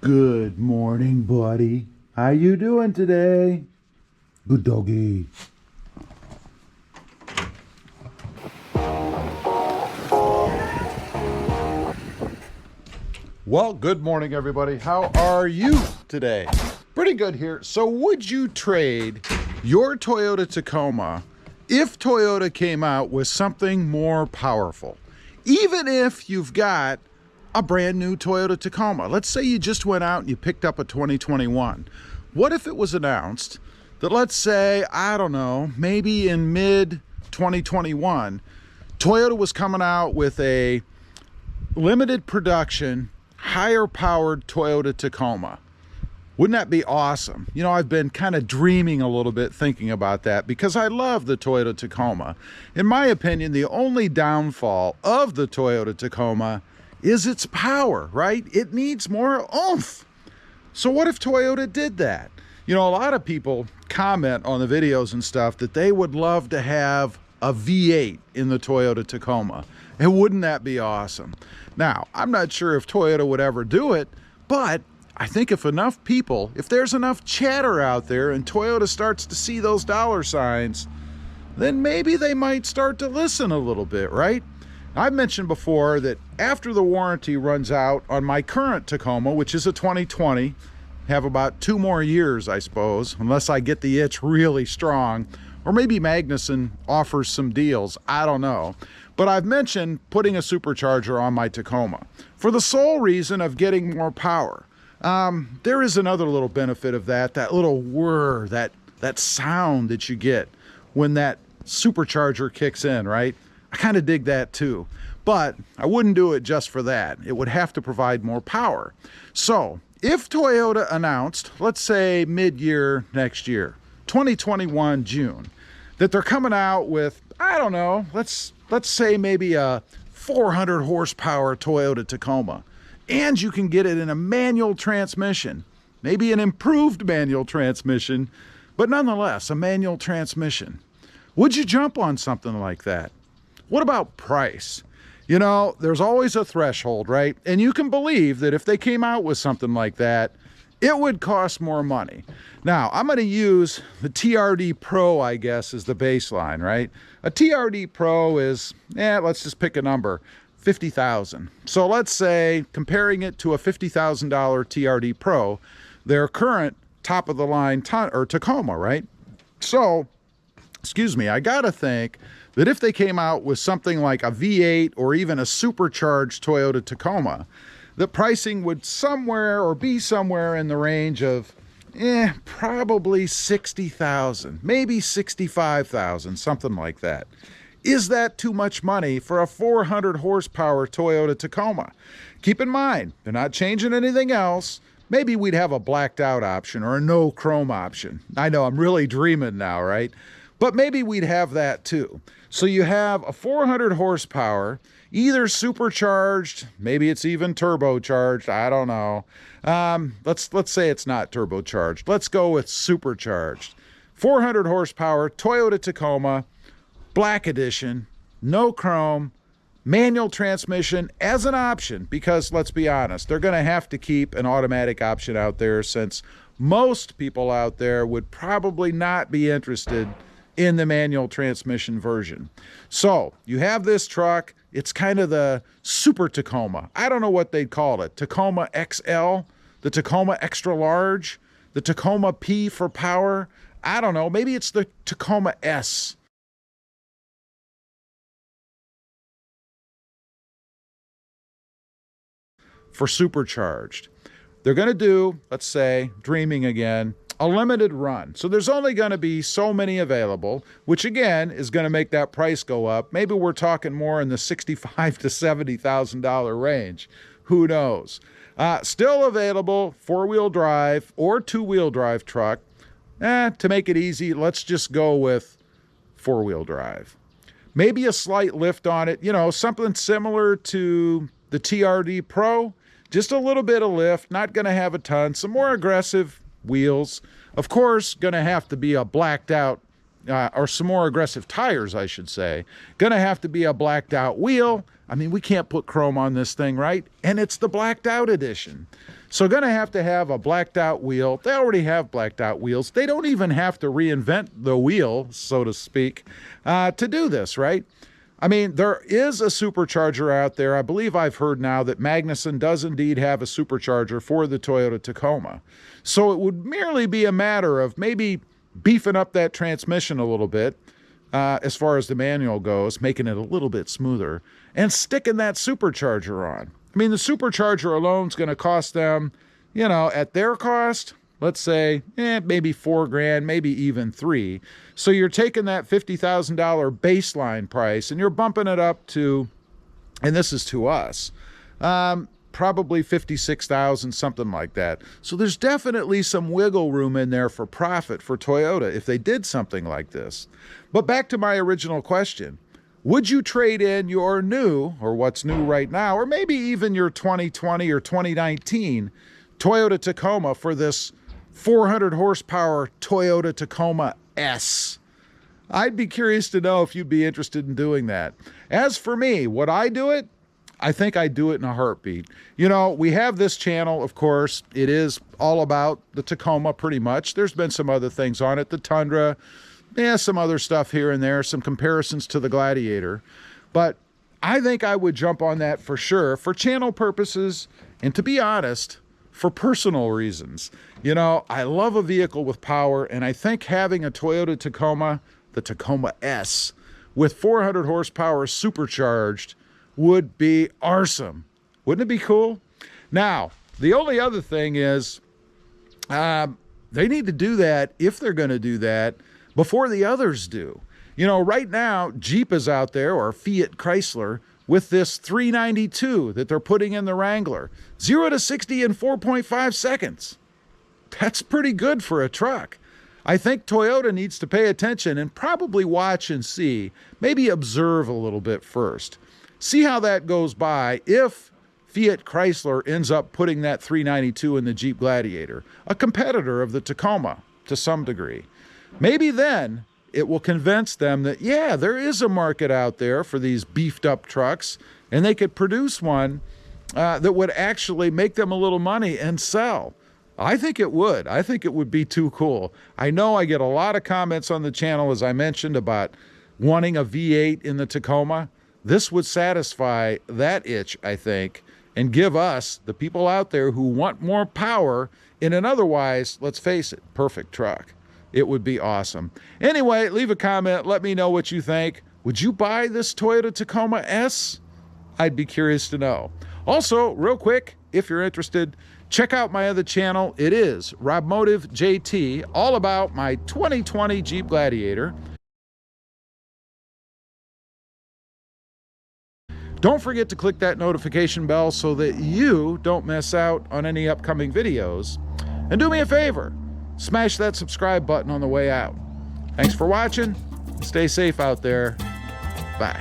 Good morning, buddy. How you doing today? Good doggy. Well, good morning, everybody. How are you today? Pretty good here. So would you trade your Toyota Tacoma if Toyota came out with something more powerful? Even if you've got a brand new Toyota Tacoma. Let's say you just went out and you picked up a 2021. What if it was announced that, let's say, I don't know, maybe in mid 2021, Toyota was coming out with a limited production, higher powered Toyota Tacoma? Wouldn't that be awesome? You know, I've been kind of dreaming a little bit thinking about that because I love the Toyota Tacoma. In my opinion, the only downfall of the Toyota Tacoma is its power, right? It needs more oomph. So what if Toyota did that? You know, a lot of people comment on the videos and stuff that they would love to have a V8 in the Toyota Tacoma. And wouldn't that be awesome? Now, I'm not sure if Toyota would ever do it, but I think if enough people, if there's enough chatter out there and Toyota starts to see those dollar signs, then maybe they might start to listen a little bit, right? I've mentioned before that after the warranty runs out on my current Tacoma, which is a 2020, have about 2 more years, I suppose, unless I get the itch really strong, or maybe Magnuson offers some deals, I don't know. But I've mentioned putting a supercharger on my Tacoma for the sole reason of getting more power. There is another little benefit of that little whir, that sound that you get when that supercharger kicks in, right? I kind of dig that too, but I wouldn't do it just for that. It would have to provide more power. So if Toyota announced, let's say mid-year next year, 2021 June, that they're coming out with, I don't know, let's say maybe a 400 horsepower Toyota Tacoma, and you can get it in a manual transmission, maybe an improved manual transmission, but nonetheless a manual transmission. Would you jump on something like that? What about price? You know, there's always a threshold, right? And you can believe that if they came out with something like that, it would cost more money. Now, I'm going to use the TRD Pro, I guess, as the baseline, right? A TRD Pro is, let's just pick a number, $50,000. So let's say, comparing it to a $50,000 TRD Pro, their current top-of-the-line Tacoma, right? So, excuse me, I got to think that if they came out with something like a V8 or even a supercharged Toyota Tacoma, the pricing would be somewhere in the range of probably $60,000, maybe $65,000, something like that. Is that too much money for a 400 horsepower Toyota Tacoma? Keep in mind, they're not changing anything else. Maybe we'd have a blacked out option or a no chrome option. I know I'm really dreaming now, right? But maybe we'd have that too. So you have a 400 horsepower, either supercharged, maybe it's even turbocharged, I don't know. Let's say it's not turbocharged. Let's go with supercharged. 400 horsepower, Toyota Tacoma, black edition, no chrome, manual transmission as an option, because let's be honest, they're going to have to keep an automatic option out there since most people out there would probably not be interested in the manual transmission version. So you have this truck. It's kind of the super Tacoma. I don't know what they'd call it. Tacoma XL, the Tacoma Extra Large, the Tacoma P for power. I don't know. Maybe it's the Tacoma S. For supercharged. They're going to do, let's say, dreaming again, a limited run. So there's only going to be so many available, which again is going to make that price go up. Maybe we're talking more in the $65,000 to $70,000 range. Who knows? Still available 4-wheel drive or 2-wheel drive truck. To make it easy, let's just go with 4-wheel drive. Maybe a slight lift on it, you know, something similar to the TRD Pro. Just a little bit of lift, not going to have a ton. Some more aggressive wheels. Of course, going to have to be a blacked out, or some more aggressive tires, I should say. Going to have to be a blacked out wheel. I mean, we can't put chrome on this thing, right? And it's the blacked out edition. So going to have a blacked out wheel. They already have blacked out wheels. They don't even have to reinvent the wheel, so to speak, to do this, right? I mean, there is a supercharger out there. I believe I've heard now that Magnuson does indeed have a supercharger for the Toyota Tacoma. So it would merely be a matter of maybe beefing up that transmission a little bit, as far as the manual goes, making it a little bit smoother, and sticking that supercharger on. I mean, the supercharger alone is going to cost them, you know, at their cost, let's say, maybe $4,000, maybe even $3,000. So you're taking that $50,000 baseline price and you're bumping it up to, and this is to us, probably $56,000, something like that. So there's definitely some wiggle room in there for profit for Toyota if they did something like this. But back to my original question. Would you trade in your new, or what's new right now, or maybe even your 2020 or 2019 Toyota Tacoma for this 400 horsepower Toyota Tacoma S? I'd be curious to know if you'd be interested in doing that. As for me, would I do it? I think I'd do it in a heartbeat. You know, we have this channel, of course. It is all about the Tacoma pretty much. There's been some other things on it, the Tundra, some other stuff here and there, some comparisons to the Gladiator. But I think I would jump on that for sure, for channel purposes, and to be honest, for personal reasons. You know, I love a vehicle with power, and I think having a Toyota Tacoma, the Tacoma S, with 400 horsepower supercharged would be awesome. Wouldn't it be cool? Now, the only other thing is they need to do that, if they're going to do that, before the others do. You know, right now, Jeep is out there, or Fiat Chrysler, with this 392 that they're putting in the Wrangler. 0 to 60 in 4.5 seconds. That's pretty good for a truck. I think Toyota needs to pay attention and probably watch and see, maybe observe a little bit first. See how that goes by if Fiat Chrysler ends up putting that 392 in the Jeep Gladiator, a competitor of the Tacoma to some degree. Maybe then it will convince them that, yeah, there is a market out there for these beefed up trucks, and they could produce one that would actually make them a little money and sell. I think it would. I think it would be too cool. I know I get a lot of comments on the channel, as I mentioned, about wanting a V8 in the Tacoma. This would satisfy that itch, I think, and give us, the people out there who want more power in an otherwise, let's face it, perfect truck. It would be awesome. Anyway, leave a comment. Let me know what you think. Would you buy this Toyota Tacoma S? I'd be curious to know. Also, real quick, if you're interested, check out my other channel. It is RobMotive JT, all about my 2020 Jeep Gladiator. Don't forget to click that notification bell so that you don't miss out on any upcoming videos. And do me a favor, smash that subscribe button on the way out. Thanks for watching. Stay safe out there. Bye.